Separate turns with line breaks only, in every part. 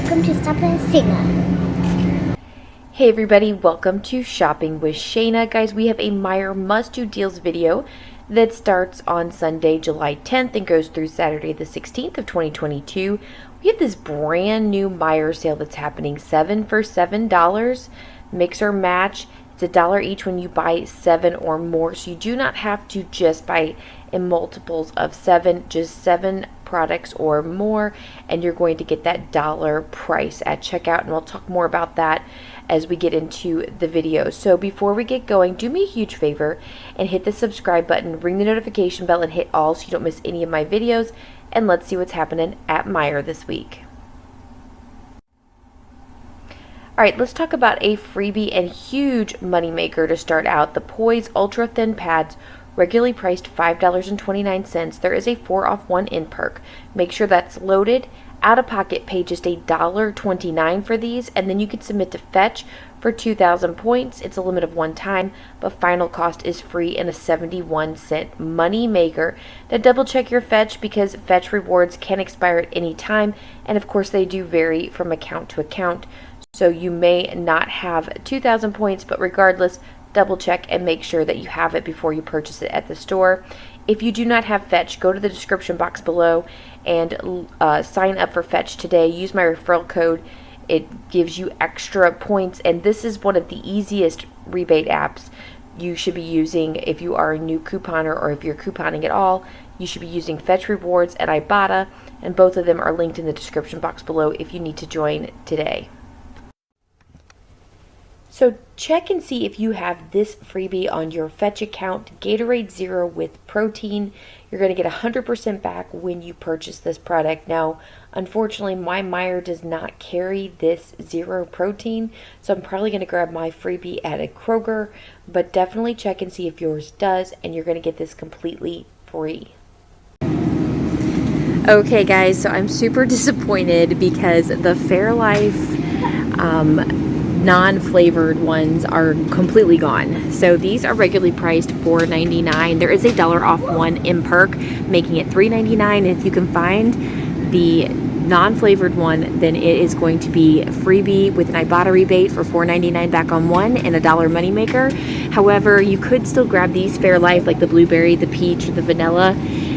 welcome to Shopping with Shana.
Hey everybody, welcome to Shopping with Shana. Guys, we have a Meijer must-do deals video that starts on Sunday, July 10th and goes through Saturday the 16th of 2022. We have this brand new Meijer sale that's happening, 7 for $7, mix or match. It's $1 each when you buy 7 or more, so you do not have to just buy in multiples of 7, just 7 products or more, and you're going to get that dollar price at checkout, and we'll talk more about that as we get into the video. So before we get going, do me a huge favor and hit the subscribe button, ring the notification bell, and hit all so you don't miss any of my videos, and let's see what's happening at Meijer this week. All right, let's talk about a freebie and huge moneymaker to start out. The Poise Ultra Thin Pads, regularly priced $5.29. There is a 4-off-1 in perk. Make sure that's loaded. Out of pocket, pay just $1.29 for these, and then you can submit to Fetch for 2,000 points. It's a limit of one time, but final cost is free and a 71-cent money maker. Now double check your Fetch because Fetch rewards can expire at any time, and of course they do vary from account to account. So you may not have 2,000 points, but regardless, double check and make sure that you have it before you purchase it at the store. If you do not have Fetch, go to the description box below and sign up for Fetch today. Use my referral code. It gives you extra points, and this is one of the easiest rebate apps you should be using if you are a new couponer, or if you're couponing at all. You should be using Fetch Rewards and Ibotta, and both of them are linked in the description box below if you need to join today. So check and see if you have this freebie on your Fetch account, Gatorade Zero with protein. You're going to get 100% back when you purchase this product. Now, unfortunately, my Meijer does not carry this zero protein, so I'm probably going to grab my freebie at a Kroger, but definitely check and see if yours does, and you're going to get this completely free. Okay guys, so I'm super disappointed because the Fairlife non-flavored ones are completely gone. So these are regularly priced $4.99. There is a $1 off one in perk, making it $3.99. If you can find the non-flavored one, then it is going to be freebie with an Ibotta rebate for $4.99 back on one and a $1 moneymaker. However, you could still grab these Fairlife, like the blueberry, the peach, the vanilla,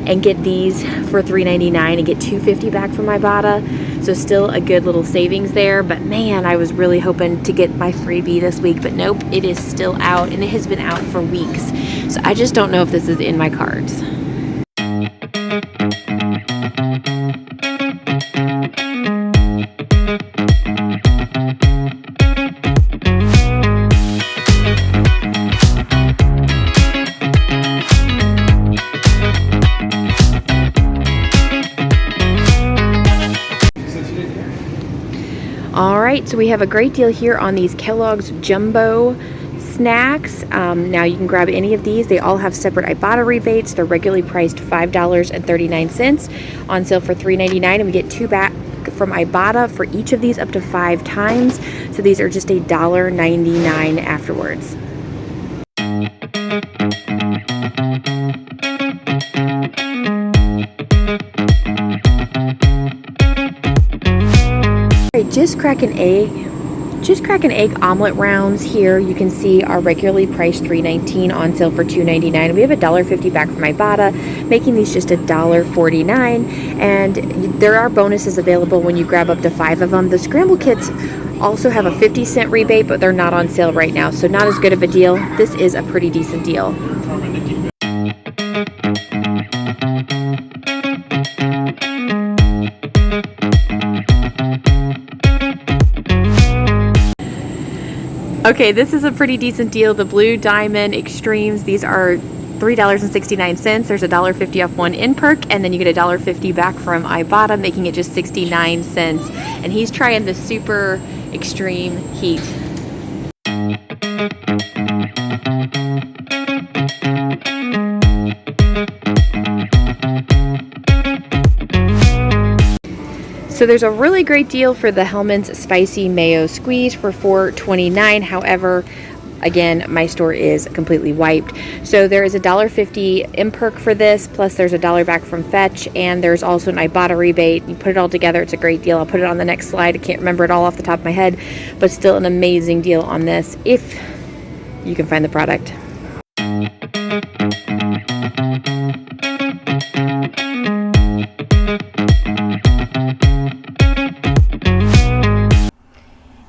and get these for $3.99 and get $2.50 back from Ibotta. So still a good little savings there, but man, I was really hoping to get my freebie this week, but nope, it is still out, and it has been out for weeks. So I just don't know if this is in my cards. Alright, so we have a great deal here on these Kellogg's Jumbo snacks. Now you can grab any of these. They all have separate Ibotta rebates. They're regularly priced $5.39, on sale for $3.99, and we get 2 back from Ibotta for each of these up to 5 times. So these are just $1.99 afterwards. Just crack an egg omelet rounds here. You can see are regularly priced $3.19, on sale for $2.99. We have $1.50 back from Ibotta, making these just $1.49. And there are bonuses available when you grab up to 5 of them. The scramble kits also have a 50-cent rebate, but they're not on sale right now, so not as good of a deal. This is a pretty decent deal. Okay, this is a pretty decent deal. The Blue Diamond Extremes, these are $3.69. There's $1.50 off one in perk, and then you get $1.50 back from Ibotta, making it just 69 cents. And he's trying the super extreme heat. So there's a really great deal for the Hellmann's Spicy Mayo Squeeze for $4.29. However, Again, my store is completely wiped. So there is a $1.50 in perk for this, plus there's $1 back from Fetch, and there's also an Ibotta rebate. You put it all together, it's a great deal. I'll put it on the next slide. I can't remember it all off the top of my head, but still an amazing deal on this if you can find the product.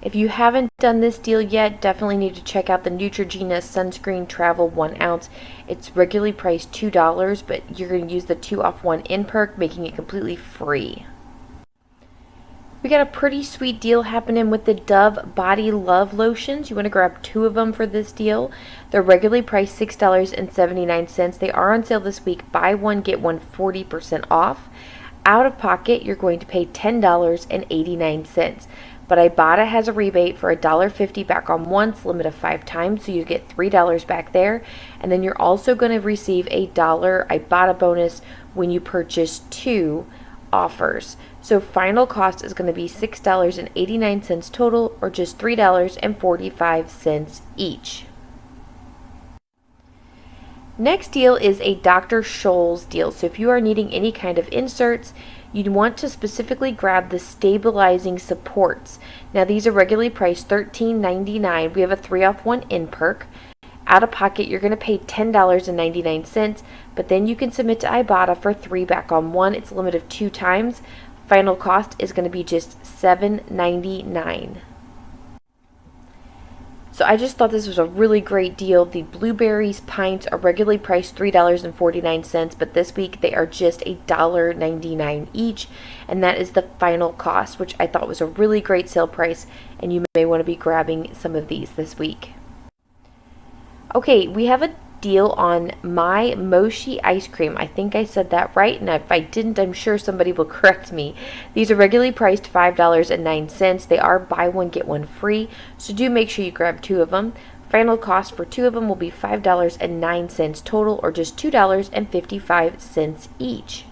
If you haven't done this deal yet, definitely need to check out the Neutrogena Sunscreen Travel 1 ounce. It's regularly priced $2, but you're going to use the 2 off 1 in perk, making it completely free. We got a pretty sweet deal happening with the Dove Body Love Lotions. You want to grab 2 of them for this deal. They're regularly priced $6.79. They are on sale this week. Buy one, get one 40% off. Out of pocket, you're going to pay $10.89. But Ibotta has a rebate for $1.50 back on once, limit of 5 times, so you get $3 back there. And then you're also going to receive a $1 Ibotta bonus when you purchase 2 offers. So final cost is going to be $6.89 total, or just $3.45 each. Next deal is a Dr. Scholl's deal. So if you are needing any kind of inserts, you'd want to specifically grab the stabilizing supports. Now these are regularly priced $13.99. We have a 3 off 1 in perk. Out of pocket, you're going to pay $10.99, but then you can submit to Ibotta for 3 back on 1. It's a limit of 2 times. Final cost is going to be just $7.99. So I just thought this was a really great deal. The blueberries pints are regularly priced $3.49, but this week they are just $1.99 each, and that is the final cost, which I thought was a really great sale price, and you may want to be grabbing some of these this week. Okay, we have a deal on My Mochi ice cream. I think I said that right, and if I didn't, I'm sure somebody will correct me. These are regularly priced $5.09. They are buy one get one free, so do make sure you grab 2 of them. Final cost for 2 of them will be $5.09 total, or just $2.55 each.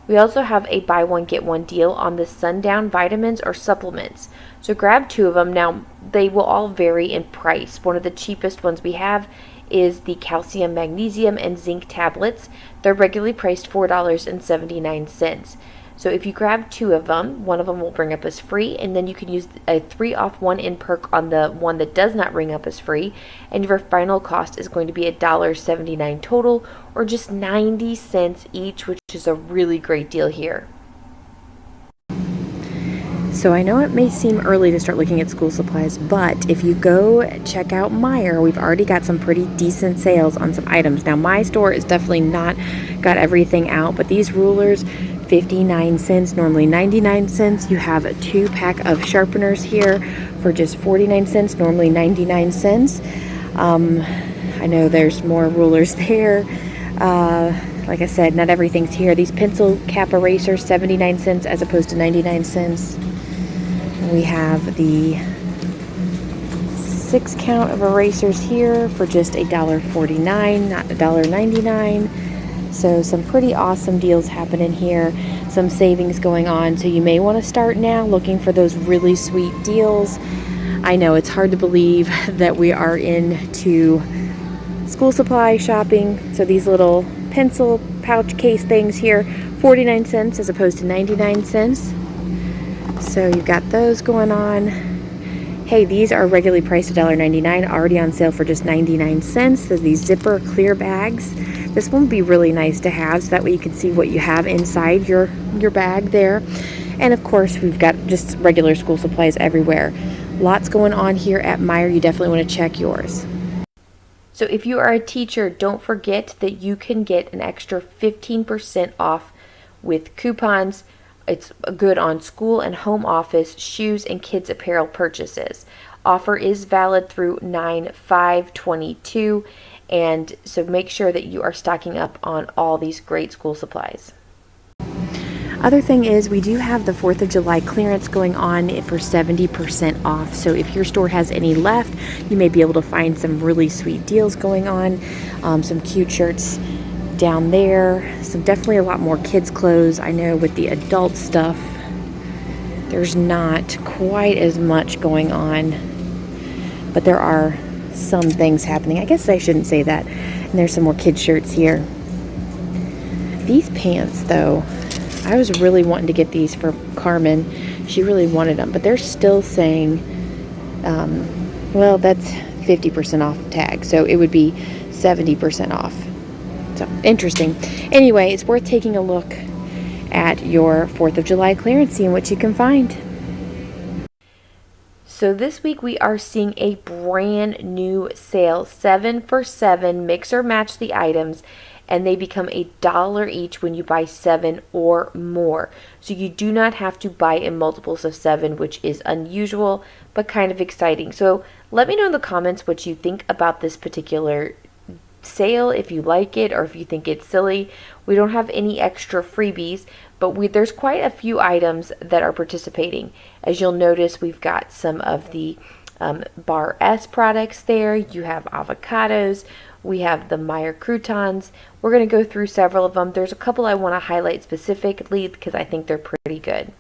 We also have a buy one get one deal on the Sundown vitamins or supplements. So grab 2 of them. Now they will all vary in price. One of the cheapest ones we have is the calcium, magnesium, and zinc tablets. They're regularly priced $4.79. So if you grab 2 of them, one of them will bring up as free, and then you can use a 3 off 1 in perk on the one that does not ring up as free, and your final cost is going to be $1.79 total, or just 90 cents each, which is a really great deal here. So I know it may seem early to start looking at school supplies, but if you go check out Meijer, we've already got some pretty decent sales on some items. Now my store is definitely not got everything out, but these rulers, 59 cents, normally 99 cents. You have a 2-pack of sharpeners here for just 49 cents, normally 99 cents. I know there's more rulers there. Like I said, not everything's here. These pencil cap erasers, 79 cents as opposed to 99 cents. We have the 6 count of erasers here for just $1.49, not $1.99. So some pretty awesome deals happening here, some savings going on. So you may want to start now looking for those really sweet deals. I know it's hard to believe that we are into school supply shopping. So these little pencil pouch case things here, 49 cents as opposed to 99 cents. So you've got those going on. Hey, these are regularly priced $1.99, already on sale for just 99 cents. So these zipper clear bags. This one would be really nice to have, so that way you can see what you have inside your bag there. And of course, we've got just regular school supplies everywhere. Lots going on here at Meijer. You definitely want to check yours. So if you are a teacher, don't forget that you can get an extra 15% off with coupons. It's good on school and home office, shoes, and kids apparel purchases. Offer is valid through 9/5/22, and so make sure that you are stocking up on all these great school supplies. Other thing is, we do have the 4th of July clearance going on for 70% off. So if your store has any left, you may be able to find some really sweet deals going on. Some cute shirts down there. So definitely a lot more kids clothes. I know with the adult stuff, there's not quite as much going on. but there are some things happening. I guess I shouldn't say that. And there's some more kid shirts here. These pants, though, I was really wanting to get these for Carmen. She really wanted them, but they're still saying, well, that's 50% off tag, so it would be 70% off. So, interesting. Anyway, it's worth taking a look at your 4th of July clearance, seeing what you can find. So this week we are seeing a brand new sale, 7 for $7, mix or match the items, and they become $1 each when you buy 7 or more. So you do not have to buy in multiples of 7, which is unusual, but kind of exciting. So let me know in the comments what you think about this particular sale, if you like it or if you think it's silly. We don't have any extra freebies, but there's quite a few items that are participating. As you'll notice, we've got some of the Bar S products there. You have avocados. We have the Meijer croutons. We're going to go through several of them. There's a couple I want to highlight specifically because I think they're pretty good.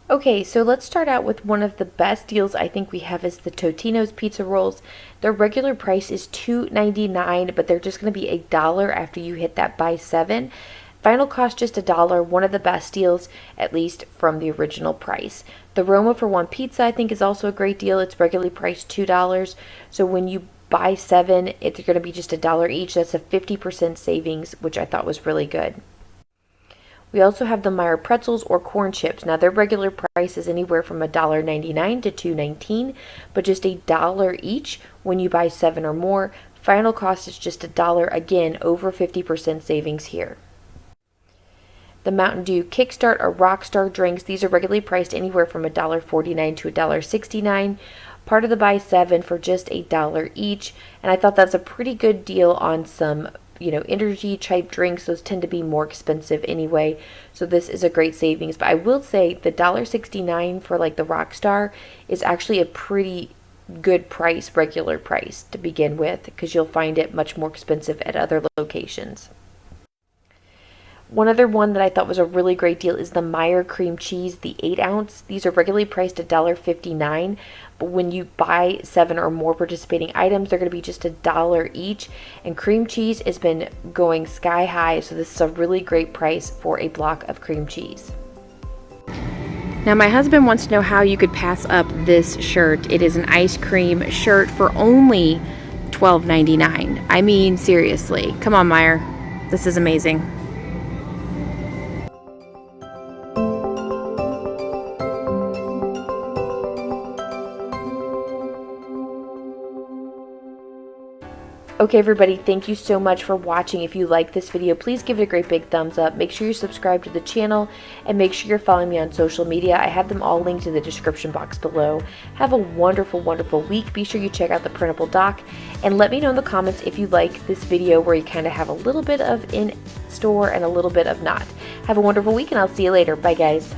Okay, so let's start out with one of the best deals I think we have is the Totino's pizza rolls. Their regular price is $2.99, but they're just going to be $1 after you hit that buy 7. Final cost just $1, one of the best deals, at least from the original price. The Roma for 1 pizza I think is also a great deal. It's regularly priced $2, so when you buy 7, it's going to be just $1 each. That's a 50% savings, which I thought was really good. We also have the Meijer pretzels or corn chips. Now their regular price is anywhere from $1.99 to $2.19, but just $1 each when you buy 7 or more. Final cost is just $1, again over 50% savings here. The Mountain Dew Kickstart or Rockstar drinks, these are regularly priced anywhere from $1.49 to $1.69. Part of the buy 7 for just $1 each, and I thought that's a pretty good deal on some energy type drinks. Those tend to be more expensive anyway, so this is a great savings. But I will say the $1.69 for like the Rockstar is actually a pretty good price, regular price to begin with, because you'll find it much more expensive at other locations. One other one that I thought was a really great deal is the Meijer cream cheese, the 8 ounce. These are regularly priced $1.59, but when you buy 7 or more participating items, they're going to be just $1 each. And cream cheese has been going sky high, so this is a really great price for a block of cream cheese. Now my husband wants to know how you could pass up this shirt. It is an ice cream shirt for only $12.99. I mean, seriously. Come on, Meijer. This is amazing. Okay everybody, thank you so much for watching. If you like this video, please give it a great big thumbs up. Make sure you subscribe to the channel and make sure you're following me on social media. I have them all linked in the description box below. Have a wonderful, wonderful week. Be sure you check out the printable doc and let me know in the comments if you like this video where you kind of have a little bit of in store and a little bit of not. Have a wonderful week and I'll see you later. Bye guys.